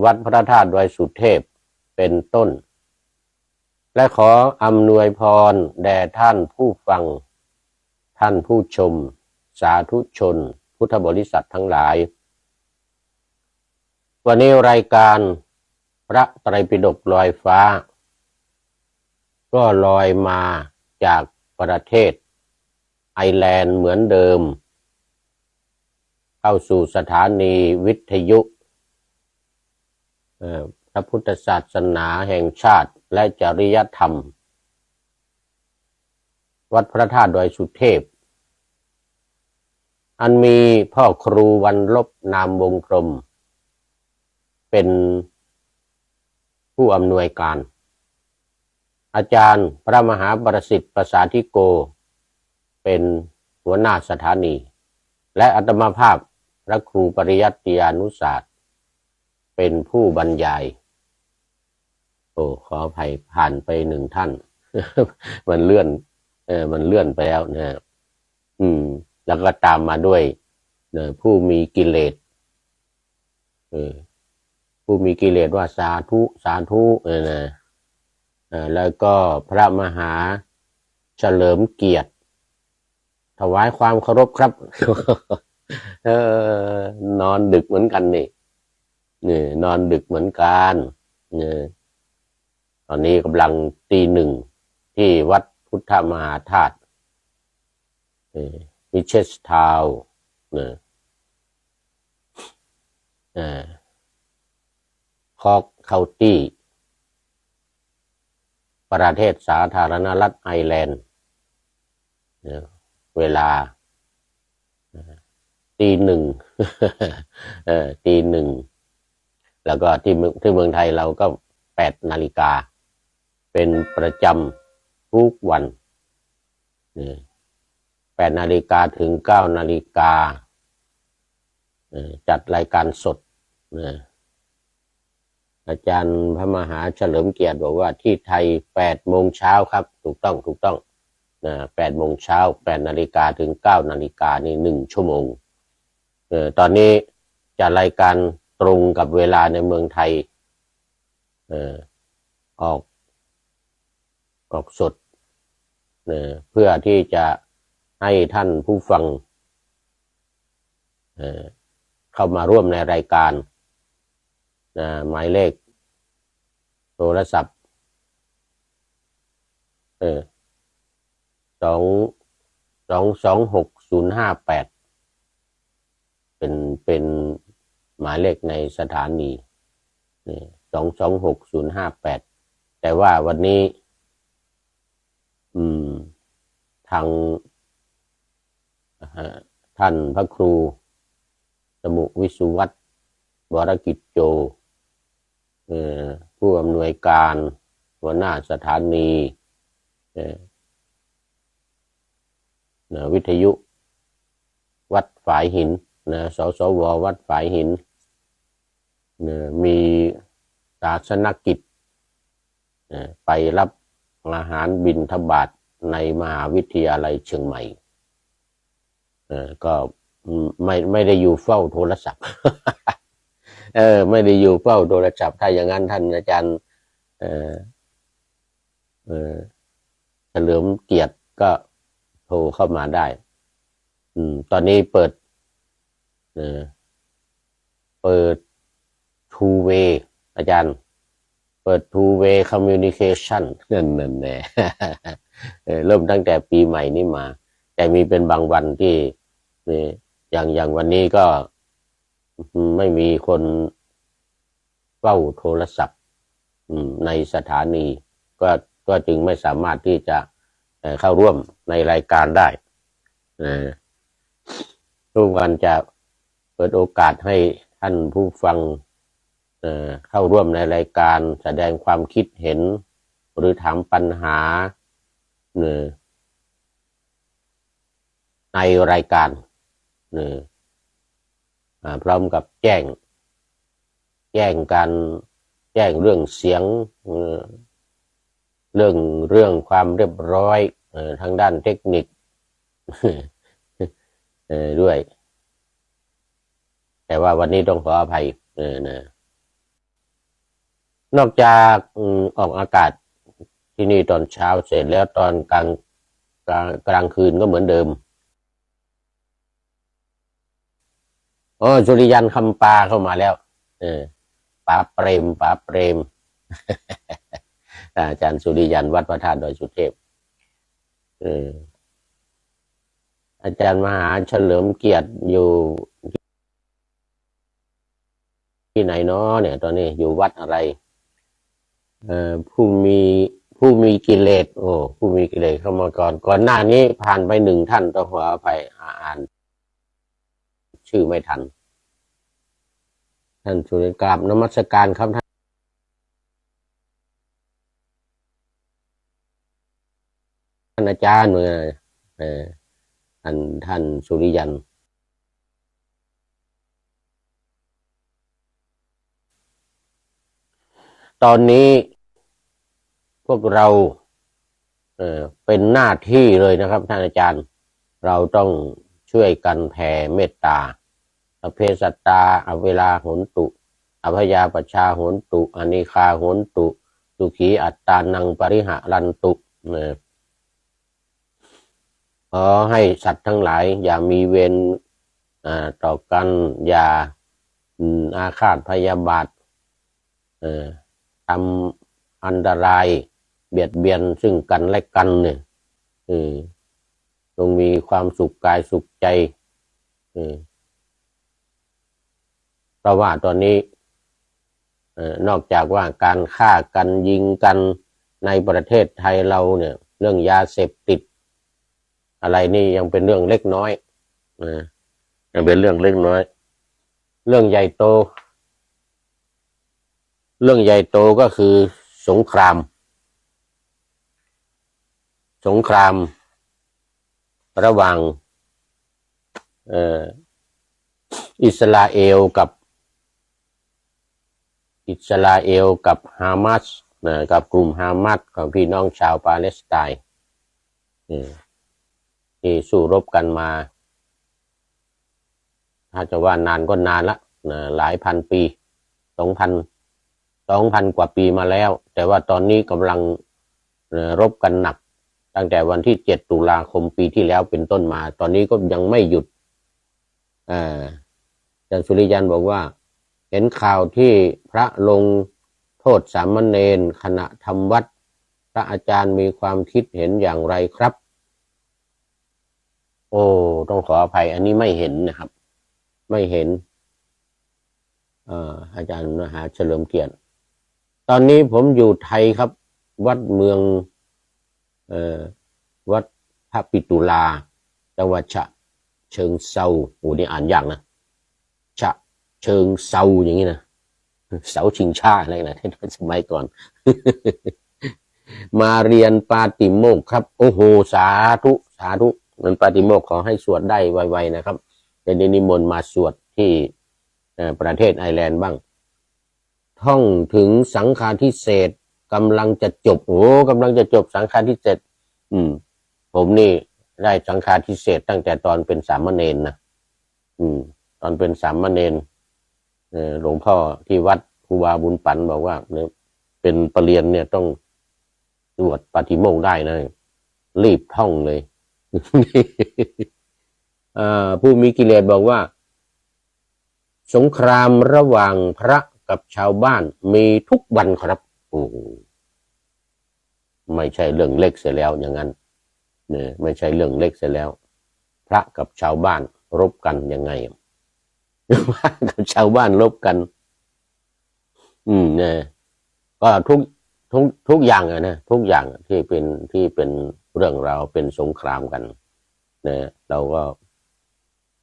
วัดพระธาตุดอยสุเทพเป็นต้นและขออำนวยพรแด่ท่านผู้ฟังท่านผู้ชมสาธุชนพุทธบริษัททั้งหลายวันนี้รายการพระไตรปิฎกลอยฟ้าก็ลอยมาจากประเทศไอร์แลนด์เหมือนเดิมเข้าสู่สถานีวิทยุพระพุทธศาสนาแห่งชาติและจริยธรรมวัดพระธาตุดอยสุเทพอันมีพ่อครูวันลบนามวงกลมเป็นผู้อำนวยการอาจารย์พระมหาประสิทธิ์ประสาธิโกเป็นหัวหน้าสถานีและอาตมาภาพพระครูปริยัติยานุศาสตร์เป็นผู้บรรยายขออภัยผ่านไปหนึ่งท่าน มันเลื่อนไปแล้วนะแล้วก็ตามมาด้วยผู้มีกิเลสผู้มีกิเลสว่าสาธุสาธุนะแล้วก็พระมหาเฉลิมเกียรติถวายความเคารพครับ นอนดึกเหมือนกันนี่นอนดึกเหมือนกันตอนนี้กำลังตีหนึ่งที่วัดพุทธมหาธาตุมิเชสทาวน์คอกเคานตี้ประเทศสาธารณรัฐไอร์แลนด์เวลาตีหนึ่งตีหนึ่งแล้วก็ที่เมืองไทยเราก็8 นาฬิกาเป็นประจำทุกวัน8 นาฬิกาถึง9 นาฬิกาจัดรายการสดอาจารย์พระมหาเฉลิมเกียรติบอกว่าที่ไทย8 โมงเช้าครับถูกต้อง8 โมงเช้า8 นาฬิกาถึง9 นาฬิกานี่1 ชั่วโมงตอนนี้จะรายการตรงกับเวลาในเมืองไทยออกสดเพื่อที่จะให้ท่านผู้ฟังเข้ามาร่วมในรายการหมายเลขโทรศัพท์226-058เป็นหมายเลขในสถานี226-058แต่ว่าวันนี้ทางท่านพระครูสมุวิสุวัตรวรกิจโจผู้อำนวยการหัวหน้าสถานีวิทยุวัดฝายหินสสววัดฝายหินมีศาสนกิจไปรับอาหารบิณฑบาตในมหาวิทยาลัยเชียงใหม่ก็ไม่ได้อยู่เฝ้าโทรศัพท์ ไม่ได้อยู่เฝ้าโทรศัพท์ถ้าอย่างนั้นท่านอาจารย์เฉลิมเกียรติก็โทรเข้ามาได้ตอนนี้เปิดtwo way อาจารย์เปิด two way communication นั่นแน่ เริ่มตั้งแต่ปีใหม่นี้มาแต่มีเป็นบางวันที่อย่างวันนี้ก็ไม่มีคนเฝ้าโทรศัพท์ในสถานีก็จึงไม่สามารถที่จะเข้าร่วมในรายการได้ทุกวันจะเปิดโอกาสให้ท่านผู้ฟังเข้าร่วมในรายการแสดงความคิดเห็นหรือถามปัญหาในรายการพร้อมกับแจ้งเรื่องเสียงเรื่องความเรียบร้อยทางด้านเทคนิคด้วยแต่ว่าวันนี้ต้องขออภัย นอกจากออกอากาศที่นี่ตอนเช้าเสร็จแล้วตอนกลางคืนก็เหมือนเดิมสุริยันคำปาเข้ามาแล้วเออป๋าเปรมอาจารย์สุริยันวัดพระธาตุดอยสุเทพเอออาจารย์มหาเฉลิมเกียรติอยู่ที่ไหนเนาะเนี่ยตอนนี้อยู่วัดอะไรผู้มีกิเลสผู้มีกิเลสเข้ามาก่อนหน้านี้ผ่านไปหนึ่งท่านต้องขออภัยอ่านชื่อไม่ทันท่านสุริกราบนมัสการครับท่านอาจารย์เออท่านสุริยันตอนนี้พวกเราเป็นหน้าที่เลยนะครับท่านอาจารย์เราต้องช่วยกันแผ่เมตตาอเพสัตตาอเวลาโหนตุอภยาปชาโหนตุอนิคาโหนตุสุขีอัตตานังปริหะรันตุขอให้สัตว์ทั้งหลายอย่ามีเวรต่อกันอย่าอาฆาตพยาบาททำอันตรายเบียดเบียนซึ่งกันและกันเนี่ยต้องมีความสุขกายสุขใจเพราะว่าตอนนี้นอกจากว่าการฆ่ากันยิงกันในประเทศไทยเราเนี่ยเรื่องยาเสพติดอะไรนี่ยังเป็นเรื่องเล็กน้อยยังเป็นเรื่องเล็กน้อยเรื่องใหญ่โตก็คือสงครามระหว่างอิสราเอลกับฮามาสกับกลุ่มฮามาสของพี่น้องชาวปาเลสไตน์ที่สู้รบกันมาถ้าจะว่านานก็นานละหลายพันปี2,000 กว่าปีมาแล้วแต่ว่าตอนนี้กำลังรบกันหนักตั้งแต่วันที่7 ตุลาคมปีที่แล้วเป็นต้นมาตอนนี้ก็ยังไม่หยุดอาจารย์สุริยันบอกว่าเห็นข่าวที่พระลงโทษสามเณรขณะทำวัดพระอาจารย์มีความคิดเห็นอย่างไรครับต้องขออภัยอันนี้ไม่เห็นนะครับไม่เห็นอาจารย์มหาเฉลิมเกียรติตอนนี้ผมอยู่ไทยครับวัดเมืองวัดพระปิตุลาจังหวัดฉะเชิงเซานี่อ่านยากนะฉะเชิงเซาอย่างนี้นะเสาชิงชาอะไรนะที่สมัยก่อน มาเรียนปาติโมกข์ครับโอ้โหสาธุมันปาติโมกข์ขอให้สวดได้ไวๆนะครับจะได้นิมนต์มาสวดที่ประเทศไอร์แลนด์บ้างท่องถึงสังฆาทิเศษกำลังจะจบกำลังจะจบสังฆาทิเศษผมนี่ได้สังฆาทิเศษตั้งแต่ตอนเป็นสามเณรนะตอนเป็นสามเณรหลวงพ่อที่วัดครูบาบุญปันบอกว่าเป็นปรริญญาเนี่ยต้องสวดปาฏิโมกข์ได้นะรีบท่องเลย ผู้มีกิเลสบอกว่าสงครามระหว่างพระกับชาวบ้านมีทุกวันครับไม่ใช่เรื่องเล็กเสียแล้วอย่างนั้นเนี่ยไม่ใช่เรื่องเล็กเสียแล้วพระกับชาวบ้านรบกันยังไงกับชาวบ้านรบกันเนี่ยก็ทุกอย่างนะทุกอย่างที่เป็นเรื่องราวเป็นสงครามกันเนี่ยเราก็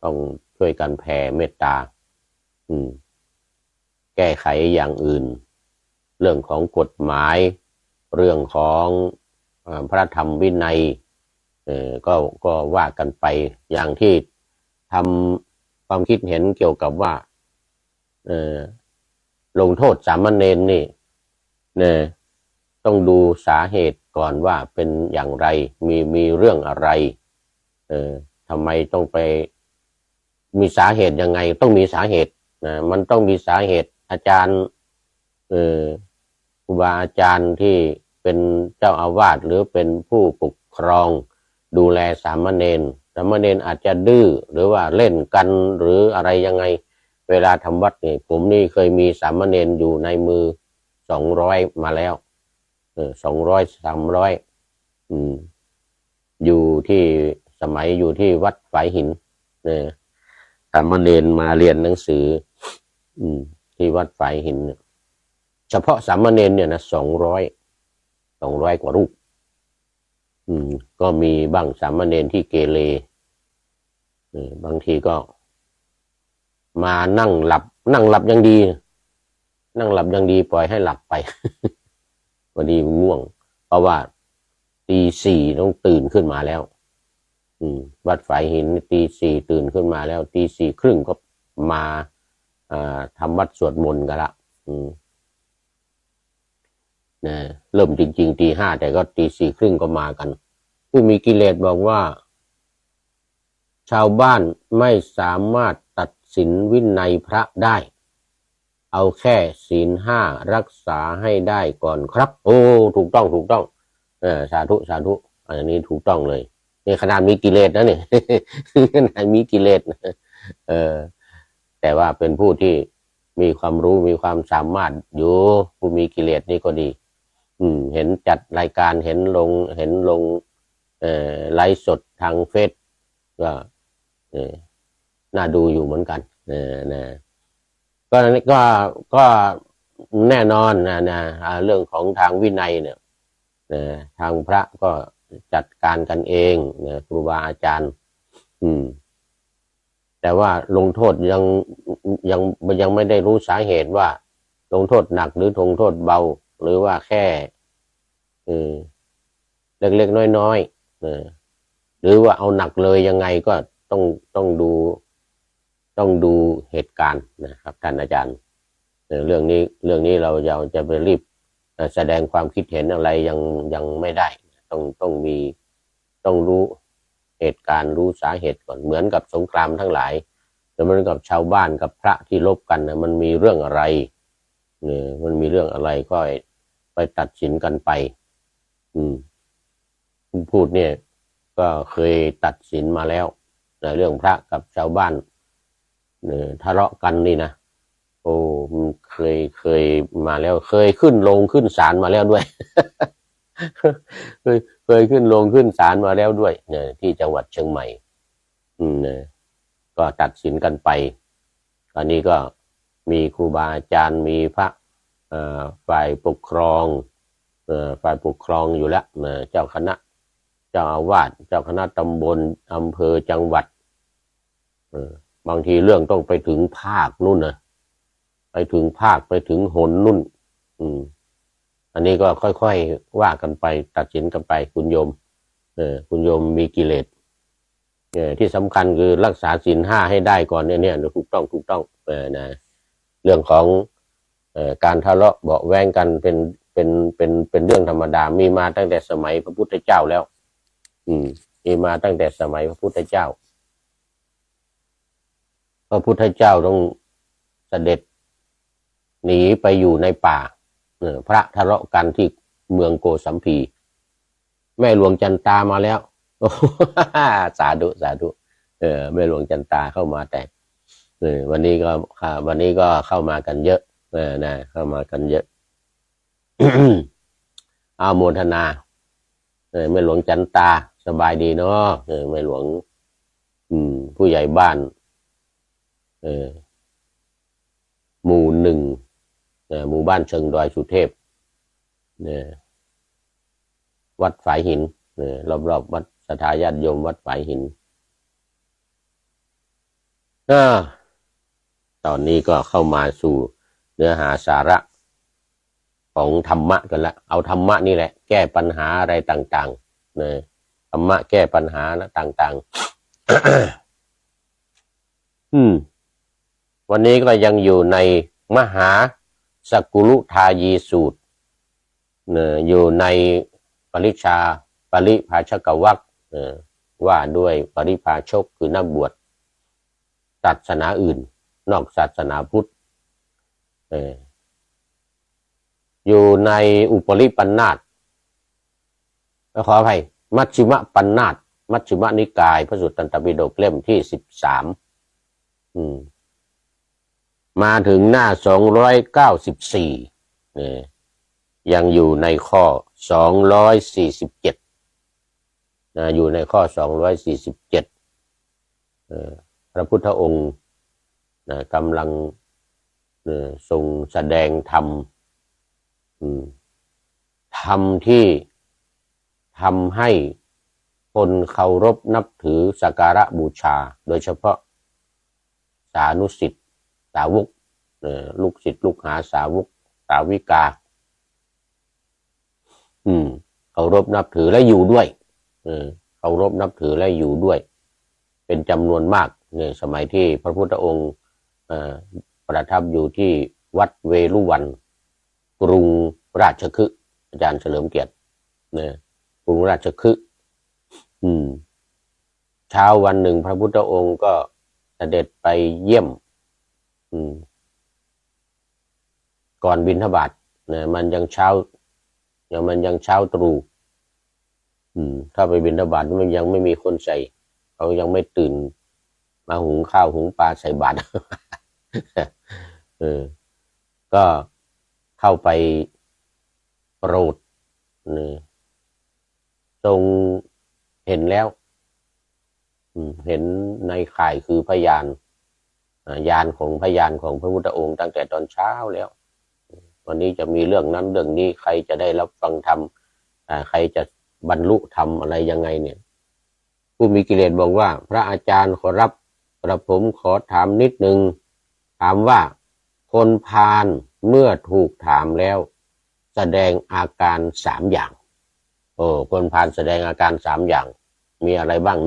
ต้องช่วยกันแผ่เมตตาแก้ไขอย่างอื่นเรื่องของกฎหมายเรื่องของพระธรรมวินัยก็ว่ากันไปอย่างที่ทำความคิดเห็นเกี่ยวกับว่าลงโทษสามเณรนี่เนี่ยต้องดูสาเหตุก่อนว่าเป็นอย่างไรมีเรื่องอะไรทำไมต้องไปมีสาเหตุยังไงต้องมีสาเหตุมันต้องมีสาเหตุอาจารย์ ครูบาอาจารย์ที่เป็นเจ้าอาวาสหรือเป็นผู้ปกครองดูแลสามเณรอาจจะดื้อหรือว่าเล่นกันหรืออะไรยังไงเวลาทำวัดนี่ผมนี่เคยมีสามเณรอยู่ในมือ200มาแล้ว200 300อยู่ที่สมัยอยู่ที่วัดฝายหินเนี่ยสามเณรมาเรียนหนังสือที่วัดฝายหินเฉพาะสามเณรเนี่ยนะ200กว่ารูปก็มีบ้างสามเณรที่เกเรบางทีก็มานั่งหลับยังดีปล่อยให้หลับไป พอดีง่วงเพราะว่าตีสี่ต้องตื่นขึ้นมาแล้ววัดฝายหินตีสี่ตื่นขึ้นมาแล้วตีสี่ครึ่งก็มาทำวัดสวดมนต์กันละเริ่มจริงๆตีห้าแต่ก็ตีสี่ครึ่งก็มากันผู้มีกิเลสบอกว่าชาวบ้านไม่สามารถตัดสินวินัยพระได้เอาแค่ศีลห้ารักษาให้ได้ก่อนครับโอ้ถูกต้องสาธุอันนี้ถูกต้องเลยนี่ขนาดมีกิเลสนะเนี่ย ขนาดมีกิเลสแต่ว่าเป็นผู้ที่มีความรู้มีความสามารถอยู่ผู้มีกิเลสนี่ก็ดีเห็นจัดรายการเห็นลงไลฟ์สดทางเฟซก็น่าดูอยู่เหมือนกันก็แน่นอนนะเรื่องของทางวินัยเนี่ยทางพระก็จัดการกันเองครูบาอาจารย์แต่ว่าลงโทษยังไม่ได้รู้สาเหตุว่าลงโทษหนักหรือลงโทษเบาหรือว่าแค่เล็กๆน้อยๆหรือว่าเอาหนักเลยยังไงก็ต้องดูเหตุการณ์นะครับท่านอาจารย์เรื่องนี้เราจะไปรีบแสดงความคิดเห็นอะไรยังไม่ได้ต้องรู้เหตุการณ์รู้สาเหตุก่อนเหมือนกับสงครามทั้งหลายแต่เหมือนกับชาวบ้านกับพระที่รบกันนะมันมีเรื่องอะไรมันมีเรื่องอะไรก็ไปตัดสินกันไปพูดเนี่ยก็เคยตัดสินมาแล้วเรื่องพระกับชาวบ้านทะเลาะกันนี่นะโอ้เคยมาแล้วเคยขึ้นศาลมาแล้วด้วย เคยขึ้นศาลมาแล้วด้วยที่จังหวัดเชียงใหม่ก็ตัดสินกันไปตอนนี้ก็มีครูบาอาจารย์มีพระฝ่ายปกครองอยู่แล้วเจ้าคณะเจ้าอาวาสเจ้าคณะตำบลอำเภอจังหวัดบางทีเรื่องต้องไปถึงภาคนู่นนะไปถึงภาคไปถึงหนนู่นอันนี้ก็ค่อยๆว่ากันไปตัดสินกันไปคุณโยมคุณโยมมีกิเลสที่สำคัญคือรักษาศีลห้าให้ได้ก่อนเนี่ยถูกต้องนะเรื่องของการทะเลาะเบาะแว้งกันเป็นเรื่องธรรมดามีมาตั้งแต่สมัยพระพุทธเจ้าแล้วมีมาตั้งแต่สมัยพระพุทธเจ้าต้องเสด็จหนีไปอยู่ในป่าพระทะเลาะกันที่เมืองโกสัมพีแม่หลวงจันตามาแล้ว สาธุแม่หลวงจันตาเข้ามาแต่วันนี้ก็เข้ามากันเยอะเข้ามากันเยอะ เอาโมทนาแม่หลวงจันตาสบายดีเนาะแม่หลวงผู้ใหญ่บ้านหมู่หนึ่งหมู่บ้านเชิงดอยสุเทพวัดฝายหินรอบวัดสถาญาติโยมวัดฝายหินตอนนี้ก็เข้ามาสู่เนื้อหาสาระของธรรมะกันละเอาธรรมะนี่แหละแก้ปัญหาอะไรต่างๆธรรมะแก้ปัญหาต่างๆ วันนี้ก็ยังอยู่ในมหาสกุลุทายีสูตรอยู่ในปริภาชกวรรคว่าด้วยปริภาชกคือนักบวชศาสนาอื่นนอกศาสนาพุทธ อยู่ในอุปริปันธาตขออภัยมัชฌิมปันธาตมัชฌิมนิกายพระสุตตันตปิฎกเล่มที่13มาถึงหน้า294ยังอยู่ในข้อ247อยู่ในข้อ247พระพุทธองค์กำลังทรงแสดงธรรมที่ทำให้คนเคารพนับถือสักการะบูชาโดยเฉพาะสานุสิทธิสาวกลูกศิษย์ลูกหาสาวกสาวิกาเคารพนับถือและอยู่ด้วยเคารพนับถือและอยู่ด้วยเป็นจำนวนมากในสมัยที่พระพุทธองค์ประทับอยู่ที่วัดเวรุวันกรุงราชคฤห์อาจารย์เฉลิมเกียรติกรุงราชคฤห์เช้าวันหนึ่งพระพุทธองค์ก็เสด็จไปเยี่ยมก่อนบิณฑบาตมันยังเช้าตรู่ถ้าไปบิณฑบาตมันยังไม่มีคนใส่เขายังไม่ตื่นมาหุงข้าวหุงปลาใส่บาตรก็เข้าไปโปรดทรงเห็นแล้วเห็นในข่ายคือพยานยานของพยานของพระพุทธองค์ตั้งแต่ตอนเช้าแล้ววันนี้จะมีเรื่องนั้นเรื่องนี้ใครจะได้รับฟังธรรมใครจะบรรลุธรรมอะไรยังไงเนี่ยผู้มีกิเลสบอกว่าพระอาจารย์ขอรับกระผมขอถามนิดนึงถามว่าคนพาลเมื่อถูกถามแล้วแสดงอาการ3อย่างคนพาลแสดงอาการ3อย่างมีอะไรบ้าง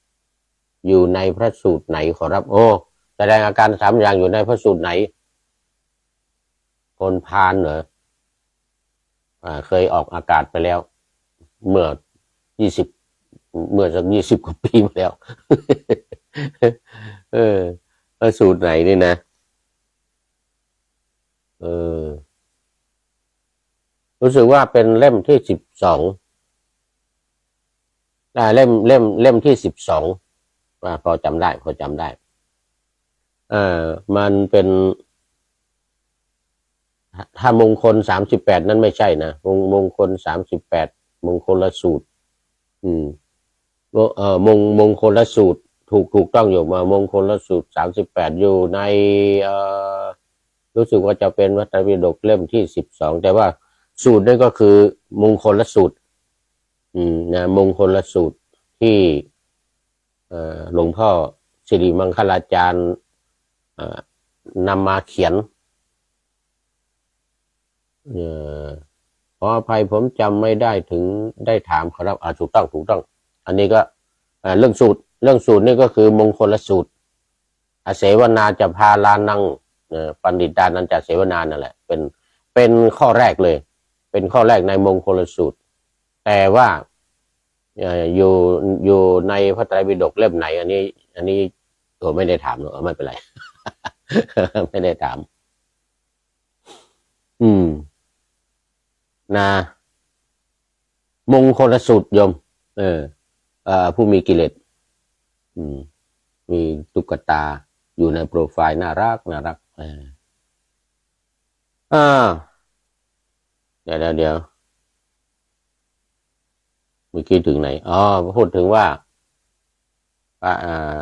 1อยู่ในพระสูตรไหนขอรับแสดงอาการ3อย่างอยู่ในพระสูตรไหนคนพาลเหรอเคยออกอากาศไปแล้วเมื่อสัก20 กว่าปีมาแล้วพระสูตรไหนนี่นะรู้สึกว่าเป็นเล่มที่12เล่มที่12พอจำได้มันเป็นถ้ามงคล38นั้นไม่ใช่นะมงคล38มงคลละสูตรมงคลละสูตรถูกต้องอยู่มามงคลละสูตร38อยู่ในรู้สึกว่าจะเป็นวัตถปิฎกเล่มที่12แต่ว่าสูตรนั่นก็คือมงคลละสูตรมงคลละสูตรที่หลวงพ่อสิริมังคลาจารย์นำมาเขียนขออภัยผมจำไม่ได้ถึงได้ถามครับถูกต้องอันนี้ก็เรื่องสูตรนี่ก็คือมงคลละสูตรเสวนาจะพาลานังปัณฑิตานันจะเสวนานั่นแหละเป็นข้อแรกเลยเป็นข้อแรกในมงคลละสูตรแต่ว่าอยู่ในพระไตรปิฎกเล่มไหนอันนี้ไม่ได้ถามหรอกไม่เป็นไร ไม่ได้ถามมงคลสูตรโยมผู้มีกิเลสมีตุ๊กตาอยู่ในโปรไฟล์น่ารักเดี๋ยวเมื่อกี้ถึงไหนพูดถึงว่า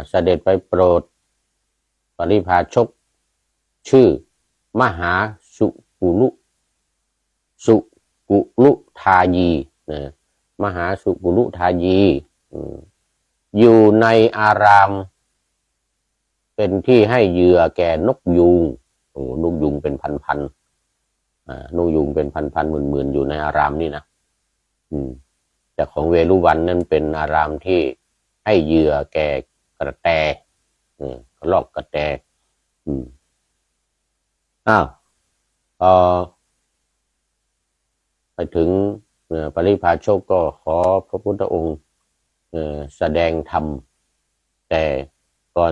เสด็จไปโปรดปริพาชกชื่อมหาสุกุลุทายีมหาสุกุลุทายีอยู่ในอารามเป็นที่ให้เหยื่อแก่นกยูงนกยูงเป็นพันนกยูงเป็นพันหมื่นอยู่ในอารามนี่นะแต่ของเวรุวันนั่นเป็นอารามที่ให้เหยื่อแก่กระแตลอกกระแตไปถึงปริพาชกก็ขอพระพุทธองค์แสดงธรรมแต่ก่อ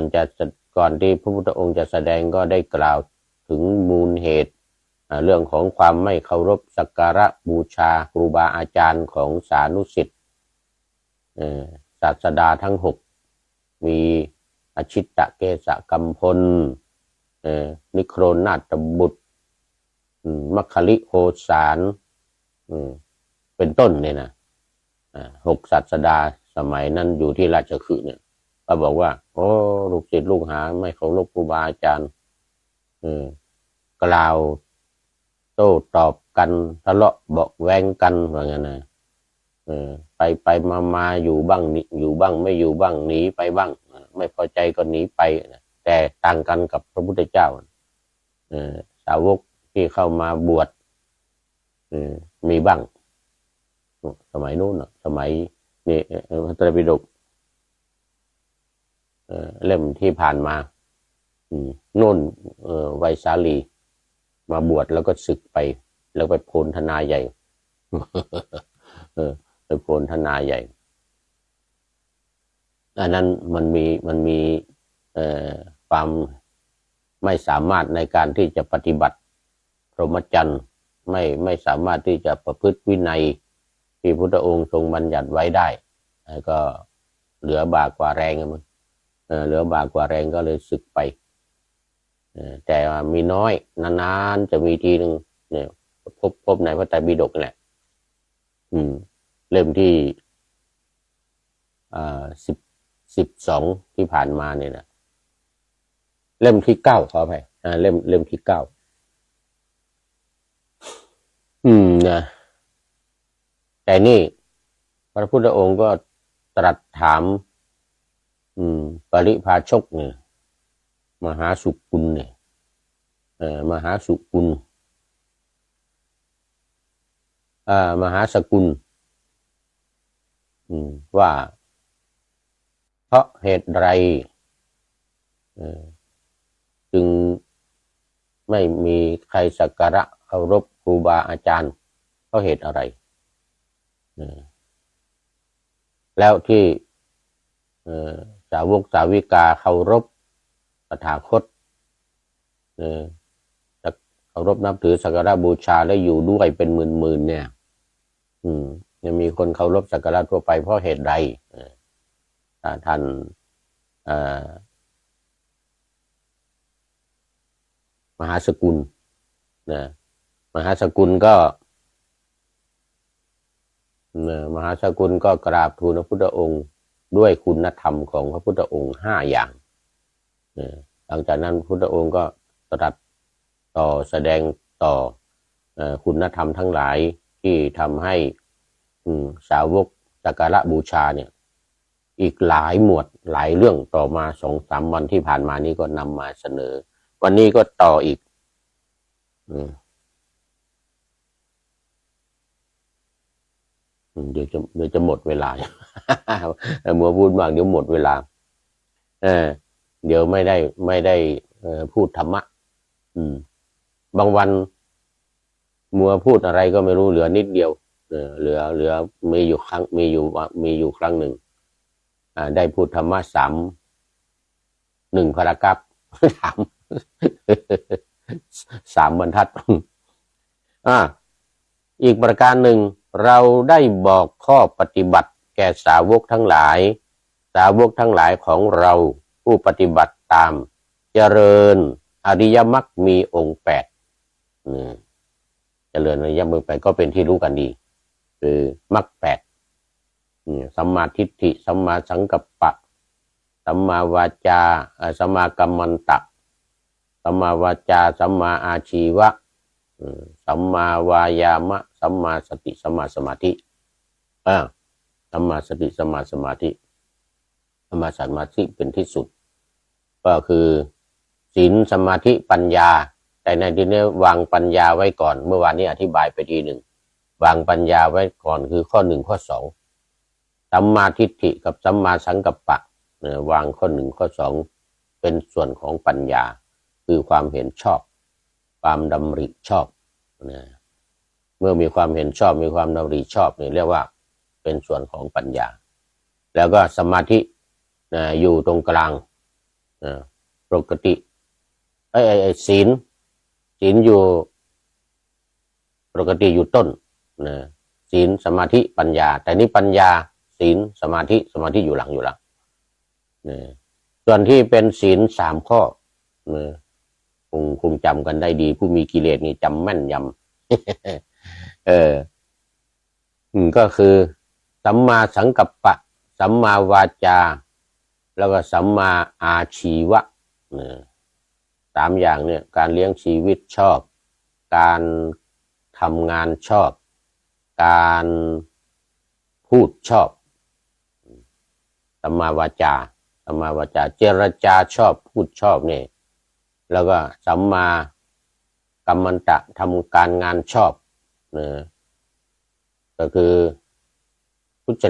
นที่พระพุทธองค์จะแสดงก็ได้กล่าวถึงมูลเหตุ เรื่องของความไม่เคารพสักการะบูชาครูบาอาจารย์ของสานุศิษย์ศาสดาทั้งหกมีอชิตตเกษกัมพลนิโครนาถบุตรมัคคลิโหสารเป็นต้นเนี่ยนะหกศาสดาสมัยนั้นอยู่ที่ราชคฤห์เนี่ยก็บอกว่าโอ้ลูกศิษย์ลูกหาไม่เคารพครูบาอาจารย์กล่าวโต้ตอบกันทะเลาะเบาะแว้งกันว่างั้นนะไปมาอยู่บ้างอยู่บ้างไม่อยู่บ้างหนีไปบ้างไม่พอใจก็หนีไปแต่ต่างกันกับพระพุทธเจ้าสาวกที่เข้ามาบวชมีบ้างสมัยนู้นสมัยนี่พระไตรปิฎกเล่มที่ผ่านมานู่นไวยสาลีมาบวชแล้วก็ศึกไปแล้วไปโพลธนาใหญ่ไปโพลธนาใหญ่อันนั้นมันมีความไม่สามารถในการที่จะปฏิบัติพรหมจรรย์ไม่สามารถที่จะประพฤติวินัยที่พุทธองค์ทรงบัญญัติไว้ได้ก็เหลือบากว่าแรงมันเหลือบากว่าแรงก็เลยสึกไปแต่มีน้อยนานๆจะมีทีหนึ่งเนี่ยพบในพระไตรปิฎกแหละเล่มที่12ที่ผ่านมาเนี่ยนะเล่มที่9ขออภัยเล่มที่9นะแต่นี่พระพุทธองค์ก็ตรัสถามปริภาชกเนี่ยมหาสุกุลเนี่ยมหาสุกุลมหาสกุลว่าเพราะเหตุใดจึงไม่มีใครสักการะเคารพครูบาอาจารย์เพราะเหตุอะไรแล้วที่สาวกสาวิกาเคารพตถาคตเคารพนับถือสักการะบูชาและอยู่ด้วยเป็นหมื่นเนี่ยยังมีคนเคารพสักการะทั่วไปเพราะเหตุใดท่านมหาสกุลนะมหาสกุลก็กราบทูลพระพุทธองค์ด้วยคุณธรรมของพระพุทธองค์5อย่างหลังจากนั้นพระพุทธองค์ก็ตรัสต่อแสดงต่อคุณธรรมทั้งหลายที่ทำให้สาวกสักการะบูชาเนี่ยอีกหลายหมวดหลายเรื่องต่อมา 2-3 วันที่ผ่านมานี้ก็นำมาเสนอวันนี้ก็ต่ออีกเดี๋ยวจะหมดเวลามัวพูดมากเดี๋ยวหมดเวลาเดี๋ยวไม่ได้พูดธรรมะบางวันมัวพูดอะไรก็ไม่รู้เหลือนิดเดียวเหลือมีอยู่ครั้งหนึ่งได้พูดธรรมะ1 พารากราฟ3 บรรทัดอีกประการหนึ่งเราได้บอกข้อปฏิบัติแก่สาวกทั้งหลายของเราผู้ปฏิบัติตามเจริญอริยมรรคมีองค์8เจริญอริยมรรค8ก็เป็นที่รู้กันดีคือมรรค8สัมมาทิฏฐิสัมมาสังกัปปะสัมมาวาจาสัมมากัมมันตะสัมมาวาจาสัมมาอาชีวะสัมมาวายามะสัมมาสติสัมมาสมาธิสัมมาสติสัมมาสมาธิสัมมาสมาธิเป็นที่สุดก็คือศีลสมาธิปัญญาแต่ในที่นี้วางปัญญาไว้ก่อนเมื่อวานนี้อธิบายไปทีหนึ่งวางปัญญาไว้ก่อนคือข้อ1ข้อ2สัมมาทิฏฐิกับสัมมาสังกัปปะวางข้อ1ข้อ2เป็นส่วนของปัญญาคือความเห็นชอบความดำริชอบเมื่อมีความเห็นชอบมีความดำริชอบนี่เรียกว่าเป็นส่วนของปัญญาแล้วก็สมาธิอยู่ตรงกลางปกติศีลอยู่ กติอยู่ต้นนะศีลสมาธิปัญญาแต่นี่ปัญญาศีลสมาธิอยู่หลังนะส่วนที่เป็นศีล3 ข้อนะคงจำกันได้ดีผู้มีกิเลสนี่จำแม่นยำก็คือสัมมาสังกัปปะสัมมาวาจาแล้วก็สัมมาอาชีวะ3 อย่างเนี่ยการเลี้ยงชีวิตชอบการทำงานชอบการพูดชอบสัมมาวาจาเจรจาชอบพูดชอบเนี่ยแล้วก็สัมมากัมมันตะทำการงานชอบก็คือสุจ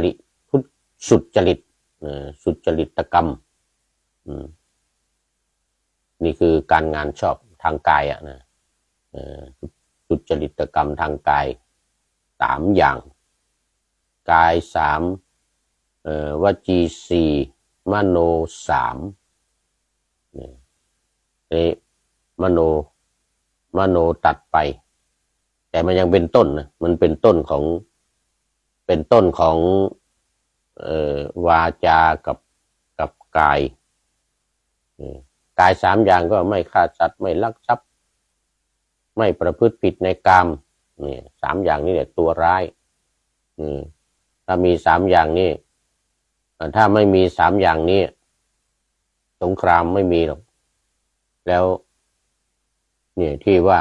ริตกรรมนี่คือการงานชอบทางกายสุจริตกรรมทางกาย3 อย่างกาย3วจี4มโน3นี่มโนตัดไปแต่มันยังเป็นต้นนะมันเป็นต้นของวาจากับกาย3 อย่างก็ไม่ฆ่าสัตว์ไม่ลักทรัพย์ไม่ประพฤติผิดในกามนี่3 อย่างนี้แหละตัวร้ายถ้ามี3 อย่างนี้ถ้าไม่มี3 อย่างนี้สงครามไม่มีหรอกแล้วเนี่ยที่ว่า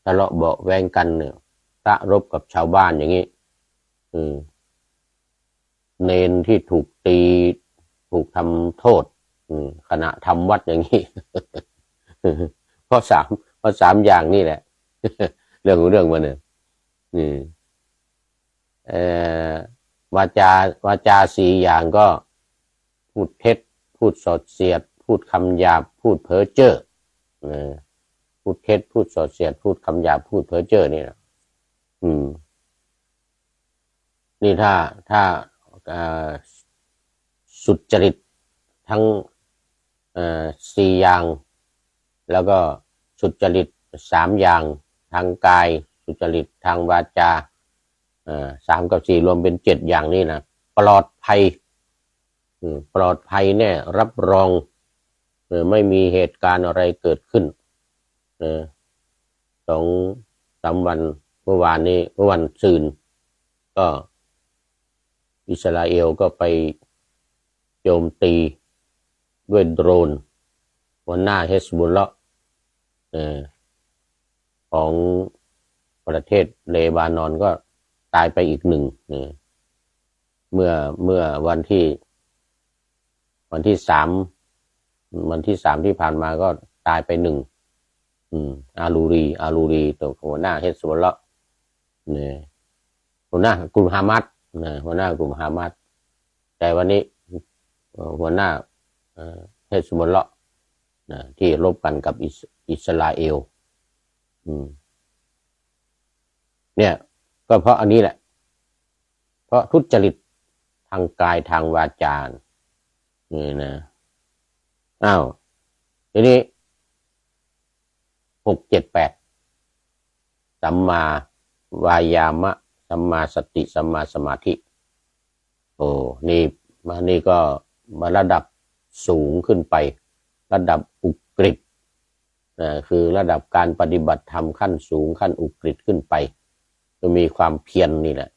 ทะเลาะเบาะแว้งกันเนี่ยพระรบกับชาวบ้านอย่างนี้เนนที่ถูกตีถูกทำโทษขณะทำวัดอย่างนี้ เพราะ3 อย่างนี่แหละ เรื่องมันเนี่ยวาจา4 อย่างก็พูดเท็จพูดสอดเสียดพูดคำหยาบพูดเพ้อเจ้อพูดเท็จพูดสอดเสียดพูดคำหยาบพูดเพ้อเจ้อนี่นะนี่ถ้าสุจริตทั้ง4 อย่างแล้วก็สุจริต3 อย่างทางกายสุจริตทางวาจา3 กับ 4รวมเป็น7 อย่างนี่นะปลอดภัยแน่รับรองไม่มีเหตุการณ์อะไรเกิดขึ้น2-3 วันเมื่อวันซืนก็อิสราเอลก็ไปโจมตีด้วยโดรนหัวหน้าเฮซบุลละของประเทศเลบานอนก็ตายไปอีก1เมื่อวันที่3ที่ผ่านมาก็ตายไป1อาลูรีตัวหัวหน้าเฮซบุลละหัวหน้ากลุ่มฮามัสหัวหน้ากลุ่มฮามัสแต่วันนี้หัวหน้าเฮซบุลละที่รบกันกับอิสราเอลเนี่ยก็เพราะอันนี้แหละเพราะทุจริตทางกายทางวาจานี่นะทีนี้6 7 8สัมมาวายามะสัมมาสติสัมมาสมาธินี่ก็มาระดับสูงขึ้นไประดับอุกฤษคือระดับการปฏิบัติธรรมขั้นสูงขั้นอุกฤษขึ้นไปก็มีความเพียรนี่แหละ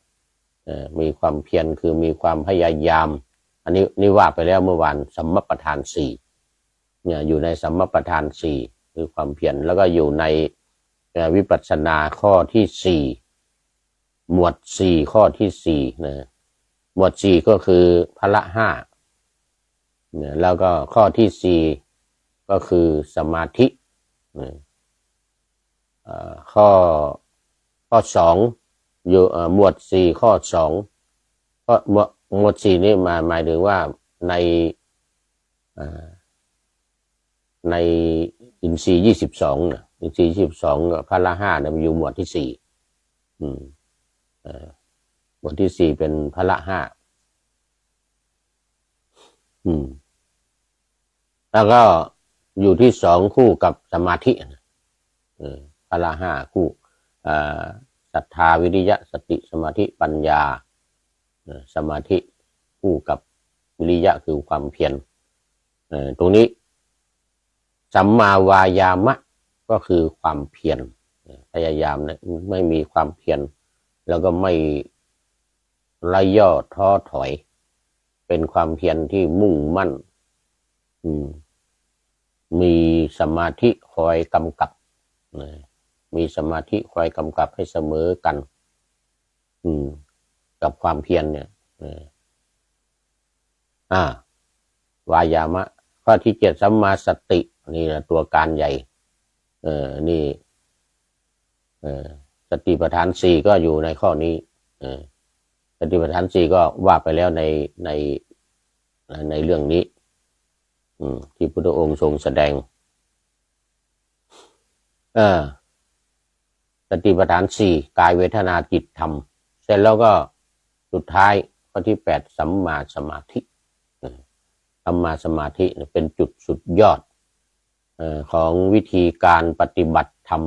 มีความเพียรคือมีความพยายามอันนี้ว่าไปแล้วเมื่อวานสัมมัปปทาน4เนี่ยอยู่ในสัมมัปปทาน4คือความเพียรแล้วก็อยู่ในวิปัสสนาข้อที่4หมวด4ข้อที่4นะหมวด4ก็คือพละ5เนี่ยแล้วก็ข้อที่4ก็คือสมาธิข้อ2อยู่หมวด4ข้อ2ก็หมวด4นี่หมายถึงว่าในอินทรีย์22นะอินทรีย์22พละ5เนี่ยมันอยู่หมวดที่4หมวดที่4เป็นพละ5แล้วก็อยู่ที่2คู่กับสมาธิพละ5คู่ส ศรัทธาวิริยะสติสมาธิปัญญาสมาธิคู่กับวิริยะคือความเพียรตรงนี้สัมมาวายามะก็คือความเพียรพยายามนะไม่มีความเพียรแล้วก็ไม่ละย่อท้อถอยเป็นความเพียรที่มุ่งมั่นมีสมาธิคอยกำกับมีสมาธิคอยกำกับให้เสมอกันกับความเพียรเนี่ยวายามะข้อที่7สัมมาสตินี่แหละตัวการใหญ่นี่สติปัฏฐาน4ก็อยู่ในข้อนี้สติปัฏฐาน4ก็ว่าไปแล้วในเรื่องนี้ที่พุทธองค์ทรงแสดงสติปัฏฐาน4กายเวทนาจิตธรรมเสร็จแล้วก็สุดท้ายข้อที่8สัมมาสมาธิสัมมาสมาธิเป็นจุดสุดยอดของวิธีการปฏิบัติธรรม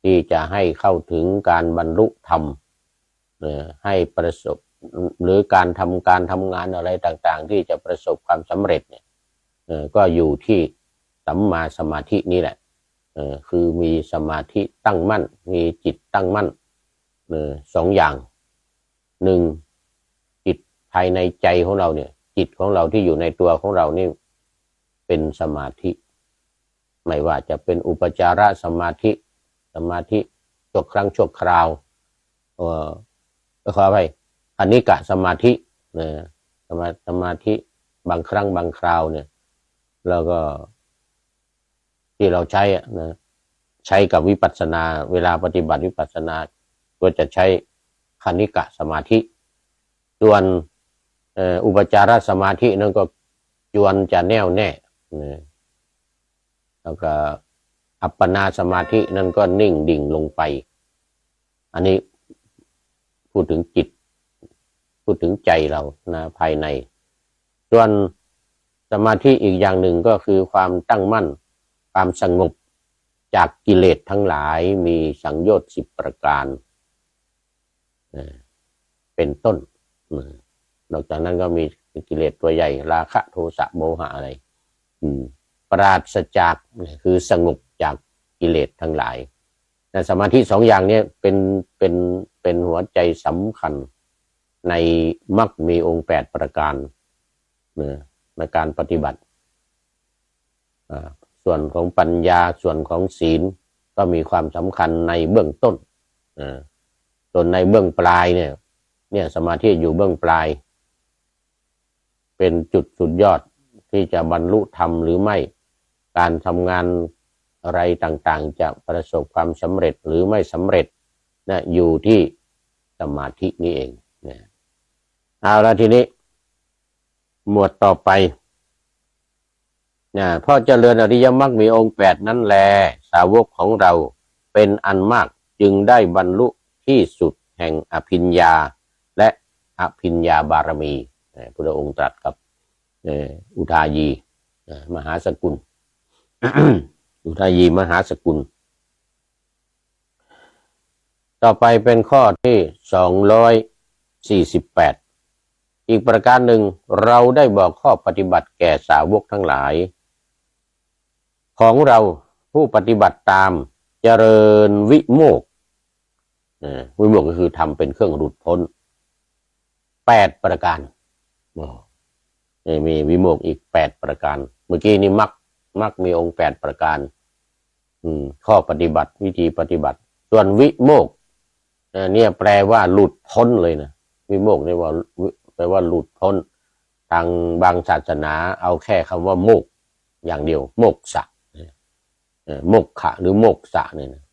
ที่จะให้เข้าถึงการบรรลุธรรมให้ประสบหรือการทำงานอะไรต่างๆที่จะประสบความสำเร็จเนี่ยก็อยู่ที่สัมมาสมาธินี่แหละคือมีสมาธิตั้งมั่นมีจิตตั้งมั่น2 อย่าง1จิตภายในใจของเราเนี่ยจิตของเราที่อยู่ในตัวของเรานี่เป็นสมาธิไม่ว่าจะเป็นอุปจารสมาธิชั่วครั้งชั่วคราวขอไปคณิกะสมาธิสมาธิบางครั้งบางคราวเนี่ยแล้วก็ที่เราใช้ใช้กับวิปัสสนาเวลาปฏิบัติวิปัสสนาก็จะใช้คณิกะสมาธิส่วนอุปจารสมาธินั่นก็จวนจะแน่วแน่แล้วก็อัปปนาสมาธินั่นก็นิ่งดิ่งลงไปอันนี้พูดถึงจิตพูดถึงใจเรานะภายในส่วนสมาธิอีกอย่างหนึ่งก็คือความตั้งมั่นความสงบจากกิเลสทั้งหลายมีสังโยชน์10 ประการเป็นต้นนอกจากนั้นก็มีกิเลสตัวใหญ่ราคะโทสะโมหะอะไรปราศจากคือสงบจากกิเลสทั้งหลายสมาธิ2 อย่างนี้เป็นหัวใจสำคัญในมรรคมีองค์8 ประการในการปฏิบัติส่วนของปัญญาส่วนของศีลก็มีความสำคัญในเบื้องต้นส่วนในเบื้องปลายเนี่ยสมาธิอยู่เบื้องปลายเป็นจุดสุดยอดที่จะบรรลุธรรมหรือไม่การทำงานอะไรต่างๆจะประสบความสำเร็จหรือไม่สำเร็จอยู่ที่สมาธินี่เองเอาละทีนี้หมวดต่อไปเพราะเจริญอริยมรรคมีองค์8นั้นแลสาวกของเราเป็นอันมากจึงได้บรรลุที่สุดแห่งอภิญญาและอภิญญาบารมีพระองค์ตรัสกับอุทายีมหาสกุล อุทายีมหาสกุลต่อไปเป็นข้อที่248อีกประการหนึ่งเราได้บอกข้อปฏิบัติแก่สาวกทั้งหลายของเราผู้ปฏิบัติตามเจริญวิโมกข์วิโมกข์ก็คือทำเป็นเครื่องหลุดพ้น8 ประการมีวิโมกข์อีก8 ประการเมื่อกี้นี้มรรคมีองค์8 ประการข้อปฏิบัติวิธีปฏิบัติส่วนวิโมกข์เนี่ยแปลว่าหลุดพ้นเลยนะวิโมกข์เนี่ยว่าแปลว่าหลุดพ้นทางบางศาสนาเอาแค่คำว่าโมกข์อย่างเดียวโมกษะโมกขะหรือโมกษะเนี่ยนะ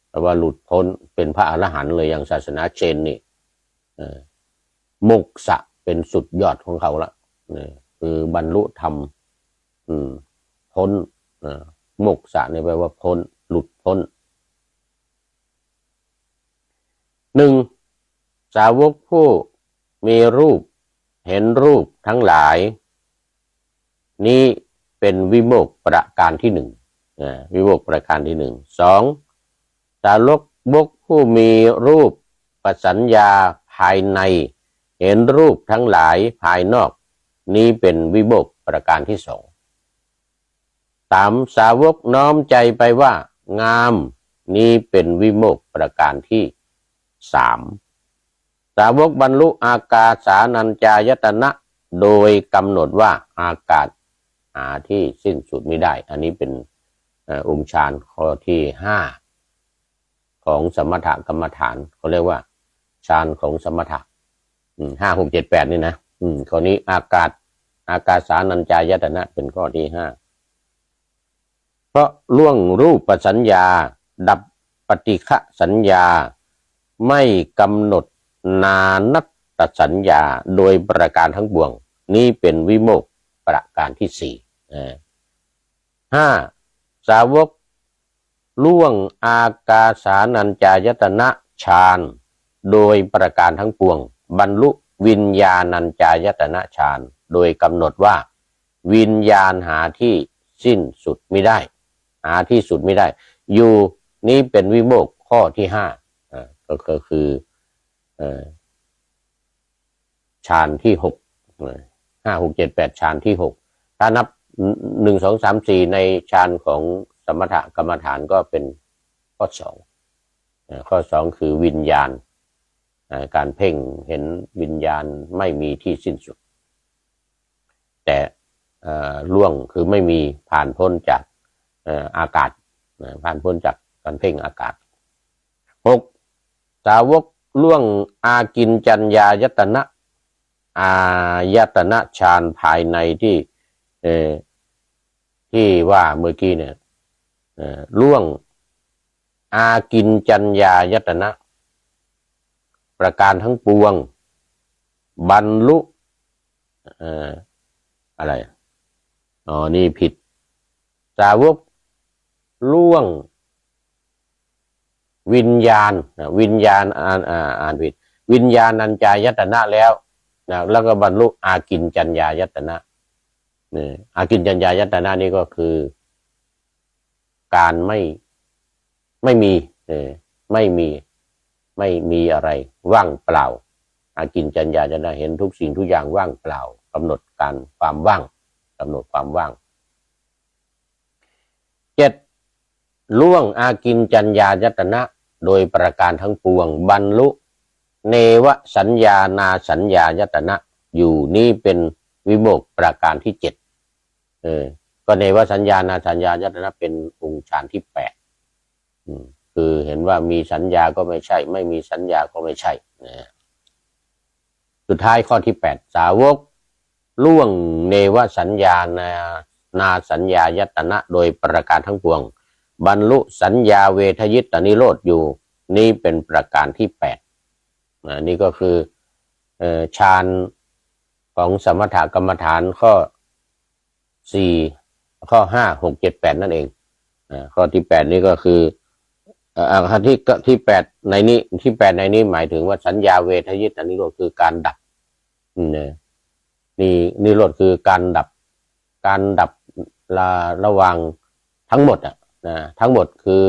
แปลว่าหลุดพ้นเป็นพระอรหันต์เลยอย่างศาสนาเชนนี่โมกษะเป็นสุดยอดของเขาละคือบรรลุธรรมพ้นโมกษะเนี่ยแปลว่าพ้นหลุดพ้น1สาวกผู้มีรูปเห็นรูปทั้งหลายนี้เป็นวิโมกข์ประการที่1วิโมกข์ประการที่1 2สาวก วกผู้มีรูปปสัญญาภายในเห็นรูปทั้งหลายภายนอกนี้เป็นวิโมกข์ประการที่สองสามสาวกน้อมใจไปว่างามนี้เป็นวิโมกข์ประการที่สามสาวกบรรลุอากาสานัญจายตนะโดยกำหนดว่าอากาศหาที่สิ้นสุดไม่ได้อันนี้เป็นองค์ฌานข้อที่ห้าของสมถกรรมฐานเขาเรียกว่าฌานของสมถะ5 6 7 8นี่นะข้อนี้อากาสานัญจายตนะเป็นข้อที่ห้าเพราะล่วงรูปสัญญาดับปฏิฆะสัญญาไม่กำหนดนานัตตสัญญาโดยประการทั้งปวงนี้เป็นวิโมกข์ประการที่สี่ห้าสาวกล่วงอากาสานัญจายตนะฌานโดยประการทั้งปวงบรรลุวิญญาณัญจายตนะฌานโดยกำหนดว่าวิญญาณหาที่สิ้นสุดไม่ได้หาที่สุดไม่ได้อยู่นี้เป็นวิโมกข์ข้อที่ห้าก็คือฌานที่หก5 6 7 8ฌานที่หกถ้านับ1 2 3 4ในฌานของสมถกรรมฐานก็เป็นข้อสองข้อสองคือวิญญาณการเพ่งเห็นวิญญาณไม่มีที่สิ้นสุดแต่ล่วงคือไม่มีผ่านพ้นจากอากาศผ่านพ้นจากการเพ่งอากาศหกสาวกล่วงอากินจัญญายตนะอายตนะฌานภายในที่ว่าเมื่อกี้เนี่ยล่วงอากินจัญญายตนะประการทั้งปวงบรรลุอะไรนี่ผิดสาวกล่วงวิญญาณอ่านผิดวิญญาณัญจายตนะแล้วก็บรรลุอากินจัญญายตนะอากินจัญญายตนะนี่ก็คือการไม่มีอะไรว่างเปล่าอากินจัญญายตนะเห็นทุกสิ่งทุกอย่างว่างเปล่ากำหนดการความว่างกำหนดความว่างเจ็ดล่วงอากินจัญญายตนะโดยประการทั้งปวงบรรลุเนวสัญญานาสัญญายตนะอยู่นี่เป็นวิโมกข์ประการที่เจ็ดก็เนวสัญญานาสัญญายตนะเป็นองค์ฌานที่แปดคือเห็นว่ามีสัญญาก็ไม่ใช่ไม่มีสัญญาก็ไม่ใช่สุดท้ายข้อที่แปดสาวกล่วงเนวสัญญานาสัญญายตนะโดยประการทั้งปวงบรรลุสัญญาเวทยิตนิโรธอยู่นี่เป็นประการที่แปดนี่ก็คือฌานของสมถกรรมฐานข้อข้อ5 6 7 8นั่นเองข้อที่8นี่ก็คือที่8ในนี้ที่8ในนี้หมายถึงว่าสัญญาเวทยิตนิโรธคือการดับนี่นิโรธคือการดับระหว่างทั้งหมดทั้งหมดคือ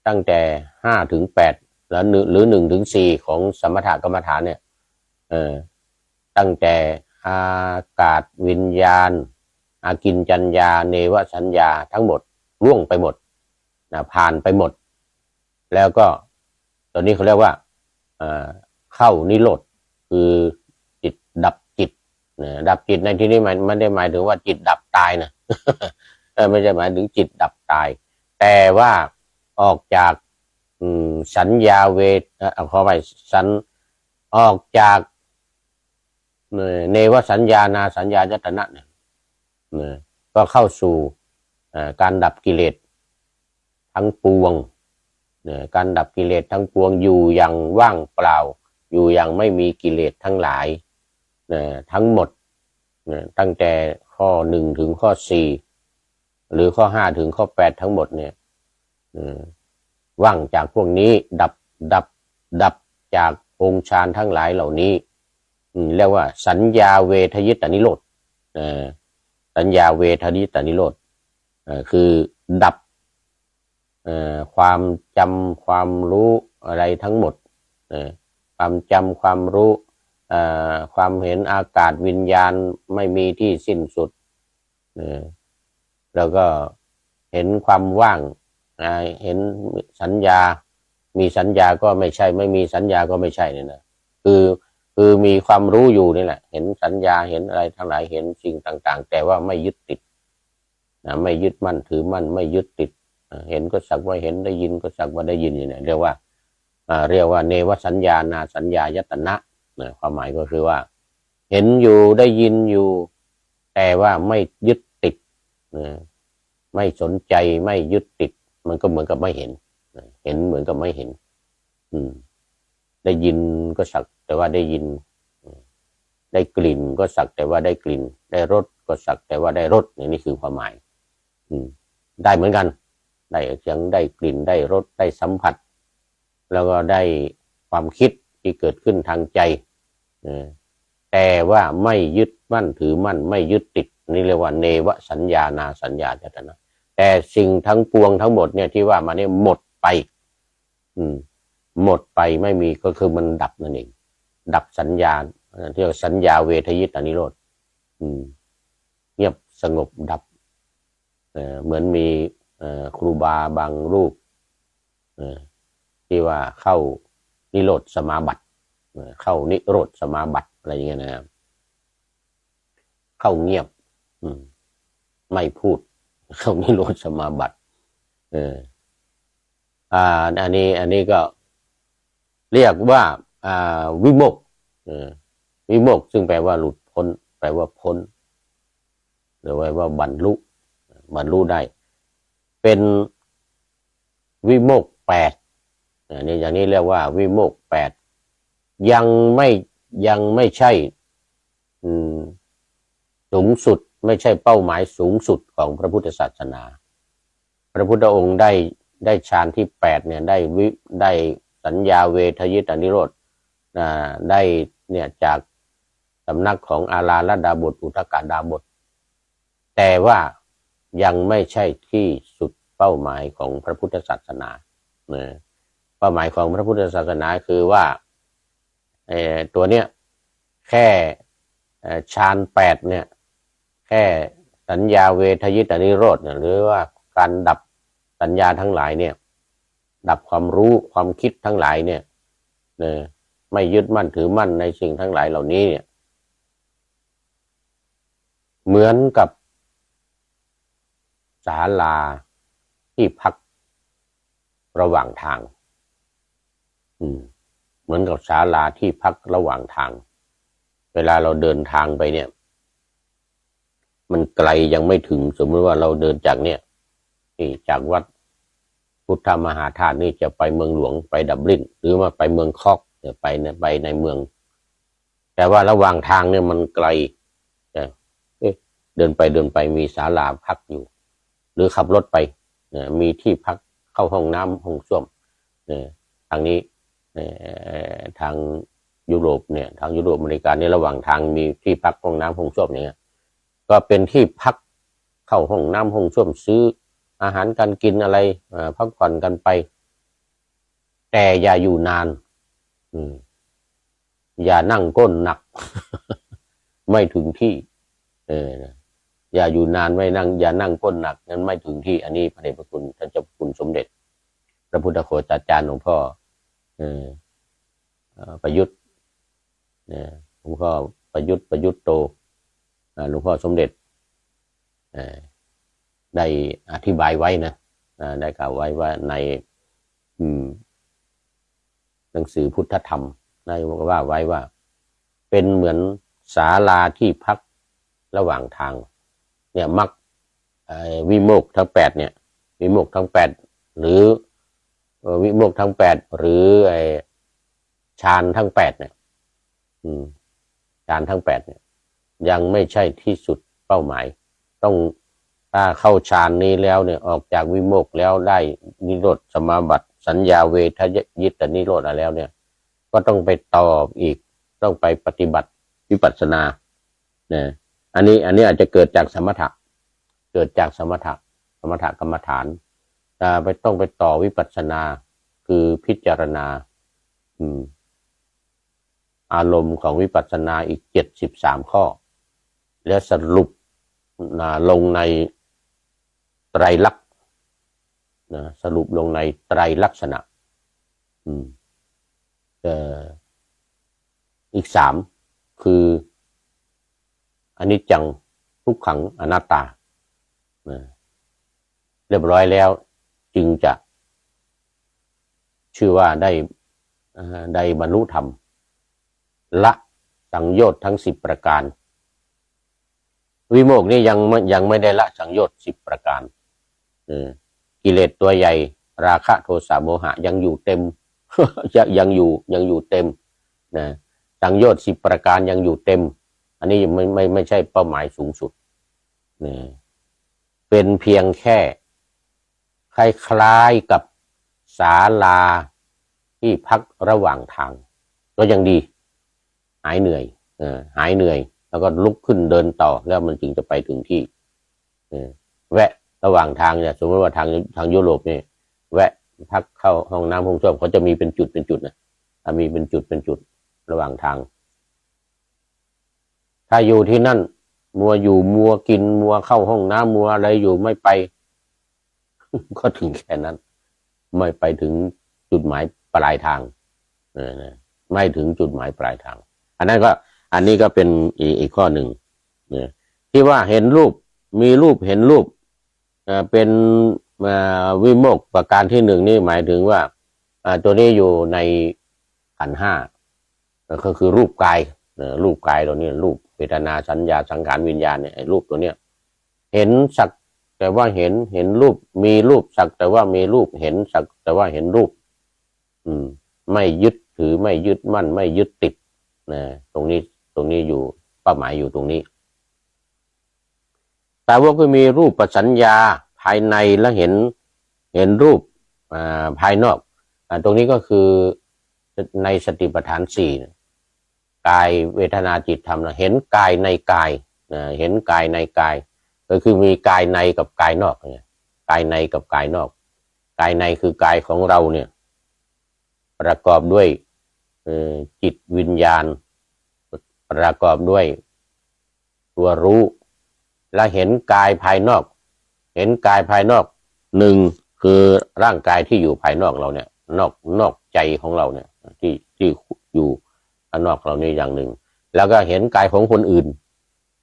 ตั้งแต่5 ถึง 8แล้วหรือ1 ถึง 4ของสมถกรรมฐานเนี่ยตั้งแต่อากาศวิญญาณอากินจัญญาเนวสัญญาทั้งหมดล่วงไปหมดผ่านไปหมดแล้วก็ตอนนี้เขาเรียกว่าเข้านิโรธคือจิตดับจิตดับจิตในที่นี้ไม่ได้หมายถึงว่าจิตดับตายนะ ไม่ใช่หมายถึงจิตดับตายแต่ว่าออกจากสัญญาขอไปออกจากเนวสัญญานาสัญญายตนะเนี่ยก็เข้าสู่การดับกิเลสทั้งปวงการดับกิเลสทั้งปวงอยู่อย่างว่างเปล่าอยู่อย่างไม่มีกิเลสทั้งหลายทั้งหมดตั้งแต่ข้อ1 ถึงข้อ 4หรือข้อ5 ถึงข้อ 8ทั้งหมดเนี่ยว่างจากพวกนี้ดับจากองค์ฌานทั้งหลายเหล่านี้เรียกว่าสัญญาเวทยิตนิโรธสัญญาเวทยิตนิโรธคือดับ ความจำความรู้อะไรทั้งหมดความจำความรู้ความเห็นอากาศวิญญาณไม่มีที่สิ้นสุดแล้วก็เห็นความว่างเห็นสัญญามีสัญญาก็ไม่ใช่ไม่มีสัญญาก็ไม่ใช่เนี่ยนะคือมีความรู้อยู่นี่แหละเห็นสัญญาเห็นอะไรทั้งหลายเห็นสิ่งต่างๆแต่ว่าไม่ยึดติดไม่ยึดมั่นถือมั่นไม่ยึดติดเห็นก็สักว่าเห็นได้ยินก็สักว่าได้ยินอย่างนี้เรียกว่าเนวสัญญานาสัญญายตนะความหมายก็คือว่าเห็นอยู่ได้ยินอยู่แต่ว่าไม่ยึดติดไม่สนใจไม่ยึดติดมันก็เหมือนกับไม่เห็นเห็นเหมือนกับไม่เห็นได้ยินก็สักแต่ว่าได้ยินได้กลิ่นก็สักแต่ว่าได้กลิ่นได้รสก็สักแต่ว่าได้รสนี่คือความหมายได้เหมือนกันได้เสียงได้กลิ่นได้รสได้สัมผัสแล้วก็ได้ความคิดที่เกิดขึ้นทางใจแต่ว่าไม่ยึดมั่นถือมั่นไม่ยึดติดนี่เรียกว่าเนวสัญญานาสัญญายตนะแต่สิ่งทั้งปวงทั้งหมดเนี่ยที่ว่ามาเนี่ยหมดไปหมดไปไม่มีก็คือมันดับนั่นเองดับสัญญาที่เรียกสัญญาเวทยิตานิโรธเงียบสงบดับเหมือนมีครูบาบางรูปที่ว่าเข้านิโรธสมาบัติเข้านิโรธสมาบัติอะไรอย่างเงี้ยนะครับเข้าเงียบไม่พูดเข้านิโรธสมาบัติอันนี้ก็เรียกว่าวิโมกข์วิโมกข์ซึ่งแปลว่าหลุดพ้นแปลว่าพ้นหรือว่าบรรลุได้เป็นวิโมกข์8นี่อย่างนี้เรียกว่าวิโมกข์8ยังไม่ใช่สูงสุดไม่ใช่เป้าหมายสูงสุดของพระพุทธศาสนาพระพุทธองค์ได้ฌานที่8เนี่ยได้สัญญาเวทยิตานิโรธได้เนี่ยจากสำนักของอาราลดาบทอุทกดาบทแต่ว่ายังไม่ใช่ที่สุดเป้าหมายของพระพุทธศาสนาเป้าหมายของพระพุทธศาสนาคือว่าตัวเนี้ยแค่ฌาน8เนี่ยแค่สัญญาเวทยิตานิโรธหรือว่าการดับสัญญาทั้งหลายเนี่ยดับความรู้ความคิดทั้งหลายเนี่ยไม่ยึดมั่นถือมั่นในสิ่งทั้งหลายเหล่านี้เนี่ยเหมือนกับศาลาที่พักระหว่างทางเหมือนกับศาลาที่พักระหว่างทางเวลาเราเดินทางไปเนี่ยมันไกลยังไม่ถึงสมมติว่าเราเดินจากเนี่ยจากวัดพุทธมหาธาตุนี่จะไปเมืองหลวงไปดับลินหรือว่าไปเมืองคอกไปในเมืองแต่ว่าระหว่างทางเนี่ยมันไกลเดินไปมีศาลาพักอยู่หรือขับรถไปมีที่พักเข้าห้องน้ำห้องส้วมทางนี้ทางยุโรปเนี่ยทางยุโรปอเมริกาเนี่ยระหว่างทางมีที่พักห้องน้ำห้องส้วมเนี่ยก็เป็นที่พักเข้าห้องน้ำห้องส้วมซื้ออาหารการกินอะไรพักผ่อนกันไปแต่อย่าอยู่นานอย่านั่งก้นหนัก ไม่ถึงที่อย่าอยู่นานไม่นั่งอย่านั่งก้นหนักนั้นไม่ถึงที่อันนี้พระเดชพระคุณท่านเจ้าคุณสมเด็จพระพุทธโฆษาจารย์หลวงพ่อประยุทธ์หลวงพ่อประยุทธ์โตหลวงพ่อสมเด็จได้อธิบายไว้นะได้กล่าวไว้ว่าในหนังสือพุทธธรรมได้ว่าไว้ว่าเป็นเหมือนศาลาที่พักระหว่างทางเนี่ยมรรควิโมกข์ทั้ง8เนี่ยวิโมกข์ทั้ง8หรือวิโมกข์ทั้ง8หรือฌานทั้ง8เนี่ยฌานทั้ง8เนี่ยยังไม่ใช่ที่สุดเป้าหมายต้องถ้าเข้าฌานนี้แล้วเนี่ยออกจากวิโมกข์แล้วได้นิโรธสมาบัติสัญญาเวทยิตานิโรธแล้วเนี่ยก็ต้องไปต่ออีกต้องไปปฏิบัติวิปัสสนาอันนี้อาจจะเกิดจากสมถะกรรมฐาน ไปต้องไปต่อวิปัสสนาคือพิจารณาอารมณ์ของวิปัสสนาอีก73ข้อแล้วสรุปลงในไตรลักษณ์สรุปลงในไตรลักษณะอีก3คืออนิจจังทุกขังอนัตตาเรียบร้อยแล้วจึงจะชื่อว่าได้บรรลุธรรมละสังโยชน์ทั้ง10ประการวิโมกข์นี่ยังไม่ได้ละสังโยชน์10ประการกิเลสตัวใหญ่ราคะโทสะโมหะยังอยู่เต็ม ยังอยู่เต็มนะสังโยชน์10ประการยังอยู่เต็มอันนี้ไม่ใช่เป้าหมายสูงสุดนะเป็นเพียงแค่คล้ายๆกับศาลาที่พักระหว่างทางก็ยังดีหายเหนื่อยแล้วก็ลุกขึ้นเดินต่อแล้วมันจึงจะไปถึงที่แวะระหว่างทางเนี่ยสมมติว่าทางยุโรปนี่แวะพักเข้าห้องน้ำห้องส้วมเขาจะมีเป็นจุดนะมีเป็นจุดระหว่างทางถ้าอยู่ที่นั่นมัวกินมัวเข้าห้องน้ำมัวอะไรอยู่ไม่ไป ก็ถึงแค่นั้นไม่ไปถึงจุดหมายปลายทางไม่ถึงจุดหมายปลายทางอันนี้ก็เป็นอีกข้อหนึ่งที่ว่าเห็นรูปมีรูปเห็นรูปเป็นวิโมกข์ประการที่1นี่หมายถึงว่าตัวนี้อยู่ในขันธ์5ก็คือรูปกายตัวนี้รูปเวทนาสัญญาสังขารวิญญาณเนี่ยรูปตัวเนี้ยเห็นสักแต่ว่าเห็นรูปมีรูปสักแต่ว่ามีรูปเห็นสักแต่ว่าเห็นรูปไม่ยึดถือไม่ยึดมั่นไม่ยึดติดนะตรงนี้อยู่เป้าหมายอยู่ตรงนี้แต่ว่าก็มีรูปสัญญาภายในและเห็นรูปภายนอกตรงนี้ก็คือในสติปัฏฐาน4กายเวทนาจิตธรรมนะเห็นกายในกายเห็นกายในกายก็คือมีกายในกับกายนอกเนี่ยกายในกับกายนอกกายในคือกายของเราเนี่ยประกอบด้วยจิตวิญญาณประกอบด้วยตัวรู้และเห็นกายภายนอกเห็นกายภายนอก1คือร่างกายที่อยู่ภายนอกเราเนี่ยนอกใจของเราเนี่ยที่อยู่ภายนอกเรานี่อย่างหนึ่งแล้วก็เห็นกายของคนอื่น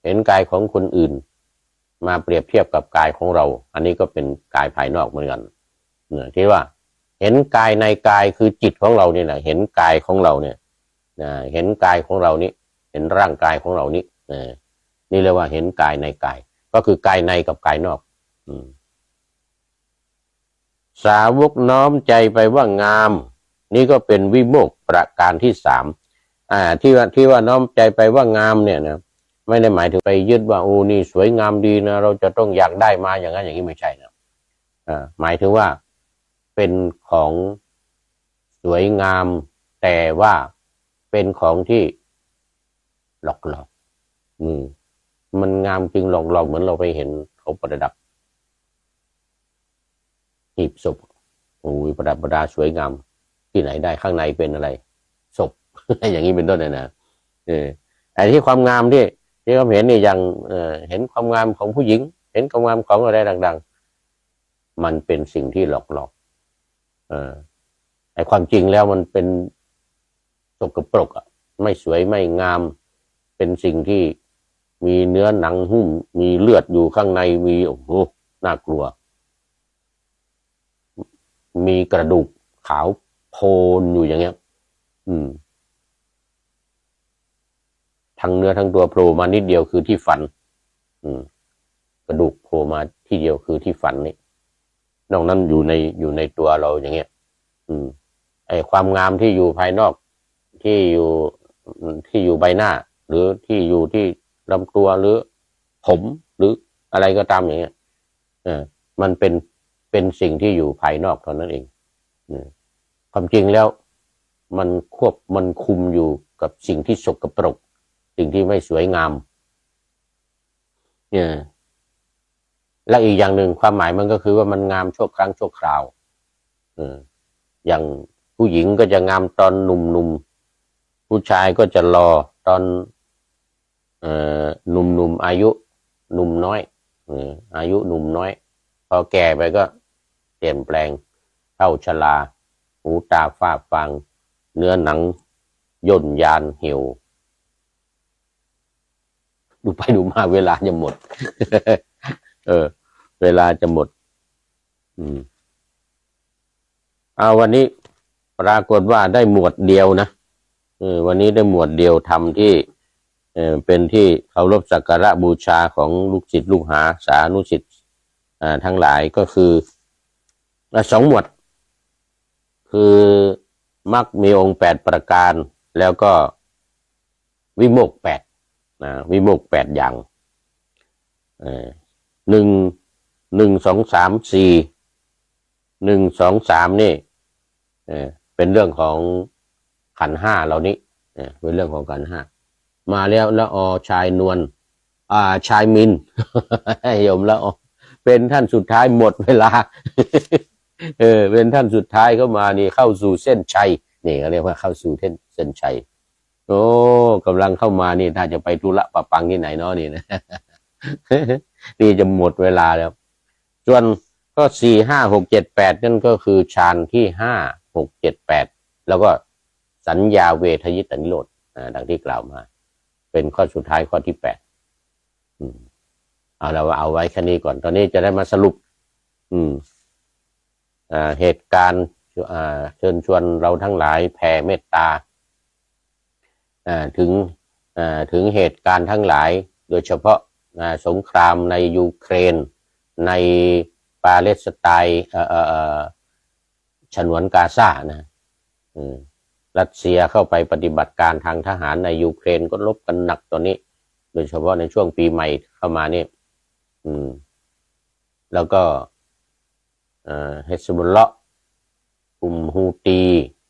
เห็นกายของคนอื่นมาเปรียบเทียบกับกายของเราอันนี้ก็เป็นกายภายนอกเหมือนกันที่ว่าเห็นกายในกายคือจิตของเราเนี่ยนะเห็นกายของเราเนี่ยเห็นกายของเรานี้เห็นร่างกายของเรานี้นี่เรียกว่าเห็นกายในกายก็คือกายในกับกายนอกสาวกน้อมใจไปว่างามนี่ก็เป็นวิโมกข์ประการที่3ที่ว่าน้อมใจไปว่างามเนี่ยนะไม่ได้หมายถึงไปยึดว่าโอ้นี่สวยงามดีนะเราจะต้องอยากได้มาอย่างนั้นอย่างนี้ไม่ใช่นะหมายถึงว่าเป็นของสวยงามแต่ว่าเป็นของที่หลอกมันงามจริงหลอกเหมือนเราไปเห็นเขาประดับหีบศพโอ้ยประดับสวยงามที่ไหนได้ข้างในเป็นอะไรศพ อย่างนี้เป็นต้นนะไอ้ที่ความงามที่เขาเห็นนี่อย่างเห็นความงามของผู้หญิงเห็นความงามของอะไรดังๆมันเป็นสิ่งที่หลอกไอ้ความจริงแล้วมันเป็นสกปรกไม่สวยไม่งามเป็นสิ่งที่มีเนื้อหนังหุ้มมีเลือดอยู่ข้างในมีโอ้โหน่ากลัวมีกระดูกขาวโพลนอยู่อย่างเงี้ยทั้งเนื้อทั้งตัวโผล่มานิดเดียวคือที่ฟันกระดูกโผล่มาที่เดียวคือที่ฟันนี่นอกนั้นอยู่ในตัวเราอย่างเงี้ยไอ้ความงามที่อยู่ภายนอกที่อยู่ใบหน้าหรือที่อยู่ที่ลำตัวหรือผมหรืออะไรก็ตามอย่างเงี้ยมันเป็นสิ่งที่อยู่ภายนอกเท่านั้นเองความจริงแล้วมันคุมอยู่กับสิ่งที่สกปรกสิ่งที่ไม่สวยงาม และอีกอย่างหนึ่งความหมายมันก็คือว่ามันงามชั่วครั้งชั่วคราวอย่างผู้หญิงก็จะงามตอนหนุ่มๆผู้ชายก็จะรอตอนหนุ่มอายุหนุ่มน้อยอายุหนุ่มน้อยพอแก่ไปก็เปลี่ยนแปลงเข้าชราหูตาฝ้าฟางเนื้อหนังย่นยานเหี่ยวดูไปดูมาเวลาจะหมด เวลาจะหมดวันนี้ปรากฏว่าได้หมวดเดียวนะวันนี้ได้หมวดเดียวทำที่เป็นที่เคารพสักการะบูชาของลูกศิษย์ลูกหาสานุศิษย์ทั้งหลายก็คือ2 หมวดคือมรรคมีองค์8ประการแล้วก็วิโมกข์8วิโมกข์8อย่าง1 2 3 4 1 2 3นี่เป็นเรื่องของขันธ์5เหล่านี้เป็นเรื่องของขันธ์5มาแล้วละอชายนวลชายมิน โยมละอเป็นท่านสุดท้ายหมดเวลา เป็นท่านสุดท้ายเข้ามานี่เข้าสู่เส้นชัยนี่เขาเรียกว่าเข้าสู่เส้นชัยโอ้กำลังเข้ามานี่ถ้าจะไปธุระปะปังที่ไหนเนาะนี่นะ นี่จะหมดเวลาแล้วส่วนก็4 5 6 7 8นั่นก็คือฌานที่5 6 7 8แล้วก็สัญญาเวทยิตนิโรธดังที่กล่าวมาเป็นข้อสุดท้ายข้อที่8เราเอาไว้แค่นี้ก่อนตอนนี้จะได้มาสรุปเหตุการณ์เชิญชวนเราทั้งหลายแผ่เมตตาถึงเหตุการณ์ทั้งหลายโดยเฉพาะสงครามในยูเครนในปาเลสไตน์ฉนวนกาซานะรัสเซียเข้าไปปฏิบัติการทางทหารในยูเครนก็ลบกันหนักตอนนี้โดยเฉพาะในช่วงปีใหม่เข้ามานี่แล้วก็เฮซบุลเลาะห์กลุ่มฮูตี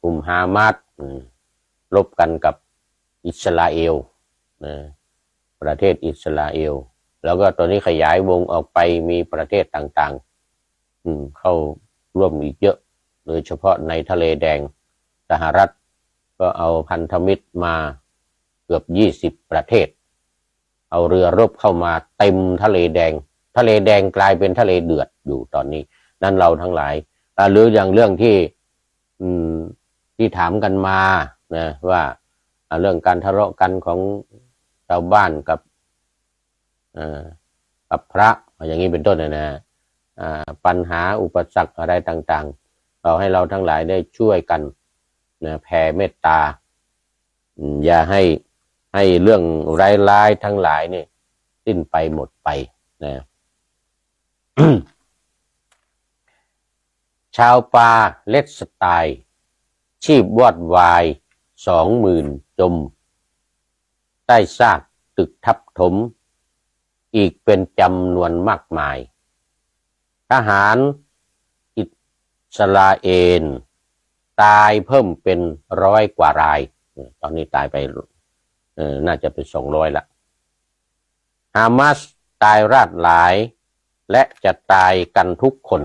กลุ่มฮามาสลบกันกับอิสราเอลประเทศอิสราเอลแล้วก็ตอนนี้ขยายวงออกไปมีประเทศต่างๆเข้าร่วมอีกเยอะโดยเฉพาะในทะเลแดงสหรัฐก็เอาพันธมิตรมาเกือบ20ประเทศเอาเรือรบเข้ามาเต็มทะเลแดงกลายเป็นทะเลเดือดอยู่ตอนนี้นั่นเราทั้งหลายหรืออย่างเรื่องที่ถามกันมานะว่าเรื่องการทะเลาะกันของชาวบ้านกับพระอย่างนี้เป็นต้นนะปัญหาอุปสรรคอะไรต่างๆเราให้เราทั้งหลายได้ช่วยกันนะแผ่เมตตาอย่าให้เรื่องร้ายๆทั้งหลายนี่สิ้นไปหมดไปนะ ชาวป่าเลสสไตล์ชีพวอดวาย20,000 จมใต้ซากตึกทับถมอีกเป็นจำนวนมากมายทหารอิสราเอลตายเพิ่มเป็น100 กว่ารายตอนนี้ตายไปน่าจะเป็น200ละฮามาสตายราดหลายและจะตายกันทุกคน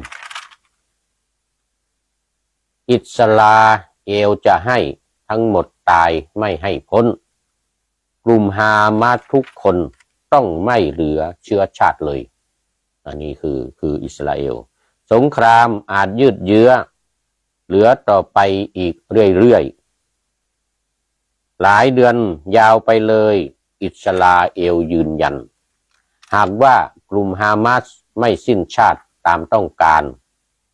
อิสราเอลจะให้ทั้งหมดตายไม่ให้พ้นกลุ่มฮามาสทุกคนต้องไม่เหลือเชื้อชาติเลยอันนี้คืออิสราเอลสงครามอาจยืดเยื้อเหลือต่อไปอีกเรื่อยๆหลายเดือนยาวไปเลยอิสราเอลยืนยันหากว่ากลุ่มฮามาสไม่สิ้นชาติตามต้องการ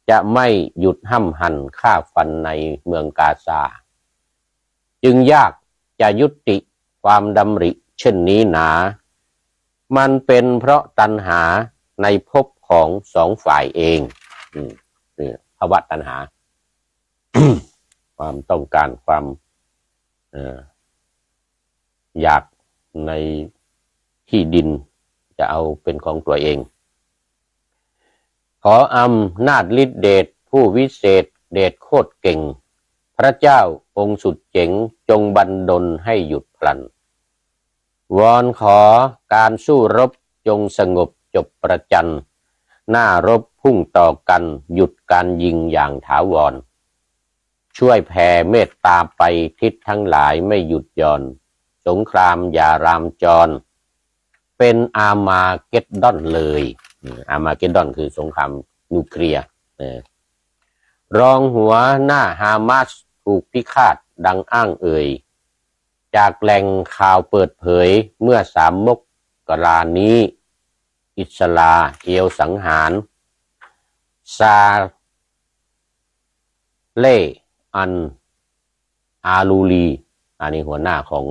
จะไม่หยุดห้ำหั่นฆ่าฟันในเมืองกาซาจึงยากจะยุติความดำริเช่นนี้หนามันเป็นเพราะตัณหาในภพของ2 ฝ่ายเองภาวะตัณหา ความต้องการความอยากในที่ดินจะเอาเป็นของตัวเองขออำนาจฤทธิเดชผู้วิเศษเดชโคตรเก่งพระเจ้าองค์สุดเจ๋งจงบันดลให้หยุดพลันวอนขอการสู้รบจงสงบจบประจัน หน้ารบพุ่งต่อกันหยุดการยิงอย่างถาวรช่วยแผ่เมตตาไปทิศทั้งหลายไม่หยุดหย่อนสงครามอย่ารามจรเป็นอามาเกดดอนเลยอามาเกดดอนคือสงครามนิวเคลียร์รองหัวหน้าฮามาสถูกพิฆาตดังอ้างเอ่ยจากแหล่งข่าวเปิดเผยเมื่อ3 มกรานี้อิสลาเอลสังหารซาเล่อันอาลูลีอันนี้หัวหน้าของ